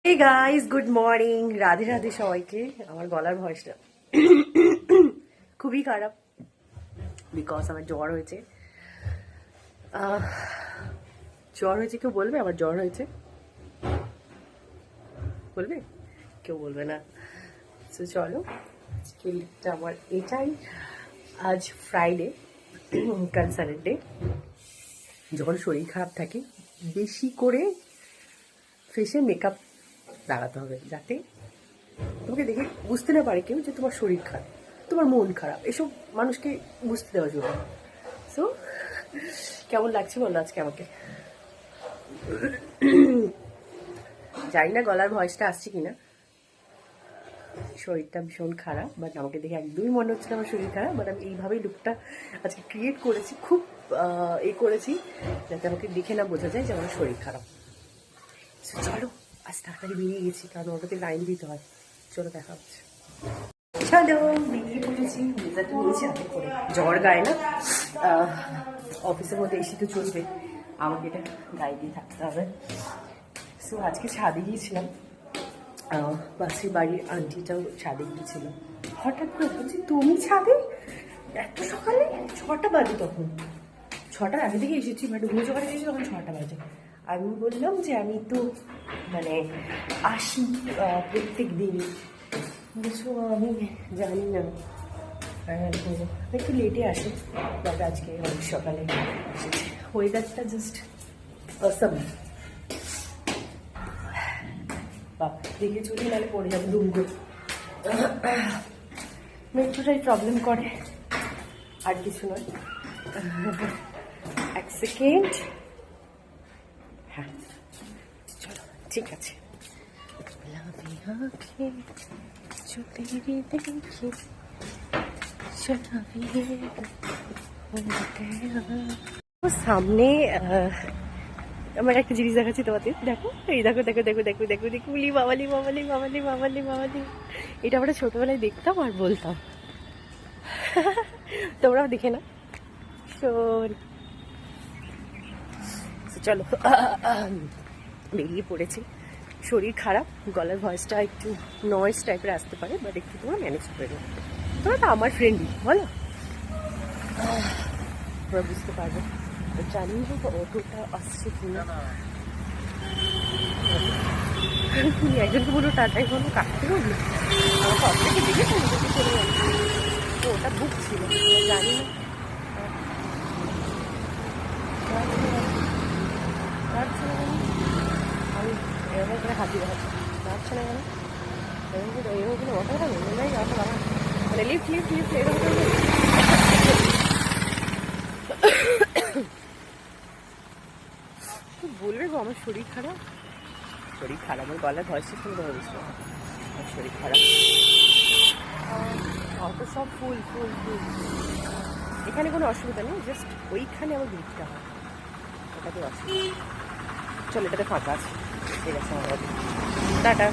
হে guys, good morning. Radhe Radhe সবাইকে। আমার গলার ভয়েসটা খুবই খারাপ বিকজ আমার জ্বর হয়েছে। কেউ বলবে আমার জ্বর হয়েছে? বলবে? কেউ বলবে না। তো চলো, আজকেটা আমার এটাই। আজ ফ্রাইডে, কাল স্যাটারডে। যখন শরীর খারাপ থাকে বেশি করে ফেসে মেকআপ লাগাতে হবে, যাতে তোমাকে দেখে বুঝতে না পারে কেউ যে তোমার শরীর খারাপ, তোমার মন খারাপ। এসব মানুষকে বুঝতে দেওয়া জন্য। সো কেমন লাগছে বলো আজকে আমাকে? জানি না গলার ভয়েসটা আসছে কিনা। শরীরটা ভীষণ খারাপ, বাট আমাকে দেখে একদমই মনে হচ্ছে আমার শরীর খারাপ। বাট আমি এইভাবেই লুকটা আজকে ক্রিয়েট করেছি, খুব করেছি যাতে আমাকে দেখে না বোঝা যায় যে আমার শরীর খারাপ। চলো, আজ তাড়াতাড়ি বেরিয়ে গেছি, কারণ ওটাতে লাইন দিতে হয়। চলো, দেখা হচ্ছে। চলো, বেরিয়ে পড়েছি। ব্লেজারটা নিয়েছি হাতে করে। জ্বর গায়ে না, অফিসের মধ্যে এসে তো চলবে, আমাকে এটা গায়ে দিয়ে থাকতে হবে। সো আজকে ছাদে গিয়েছিলাম, পাশের বাড়ির আন্টিটাও ছাদে গিয়েছিল। হঠাৎ করে বলছি, তুমি ছাদে এত সকালে? 6টা বাজে তখন। 6টার আগে থেকে এসেছি, বাট ঘুরে যখন এসেছি তখন 6টা বাজে। আমি বললাম যে আমি তো মানে আসি প্রত্যেক দিনই। বলছো আমি জানি না, একটু লেটে আসে, বাট আজকে অনেক সকালে এসেছি। ওয়েদারটা জাস্ট অসম। বাবা, দেখে চলি, নাহলে পড়ে যাবো দুম করে। মেট্রোটাই প্রবলেম করে, আর কিছু নয়। এক সেকেন্ড। হ্যাঁ, চলো, ঠিক আছে। সামনে আমার একটা জিনিস দেখাচ্ছি তোমাদের, দেখো, এই দেখো দেখো দেখো দেখো দেখো দেখো, উলি বাবালি বাবালি বাবালি বাবালি বাবালি। এটা আমরা ছোটবেলায় দেখতাম আর বলতাম। তোমরাও দেখে না? চলো, বেরিয়ে পড়েছি। শরীর খারাপ, গলার ভয়েসটা একটু নয়েজ টাইপের আসতে পারে, বাট একটু তোমরা ম্যানেজ করে নেবে। তোমরা তো আমার ফ্রেন্ডই, বলো, তোমরা বুঝতে পারবে। জানি না অটোটা আসছে কিনা। তুমি একজনকে বলো টাটাই, বলো কাটতে বললো, আমার সব থেকে দেখে নিজেকে চলে যাবে। তো ওটা বুক ছিল, জানি না। আমি এরকম করে হাত দিয়ে দেখাচ্ছি, যাচ্ছে না কেন? এরকম করে অটো হবে নাই, অটো বাবা, মানে লিফট লিফট লিফট এরকম করে বলবে গো আমার শরীর খারাপ। শরীর খারাপ, আমার গলার ভয়েসটা শুনে তোমার বুঝতে হবে আমার শরীর খারাপ। অত সব ফুল ফুল ফুল। এখানে কোনো অসুবিধা নেই, জাস্ট ওইখানে আমার ভিড়টা হয়, ওটাতে অসুবিধা। চলো, এটাতে ফাঁকা আছে, ঠিক আছে, আমার টাটা।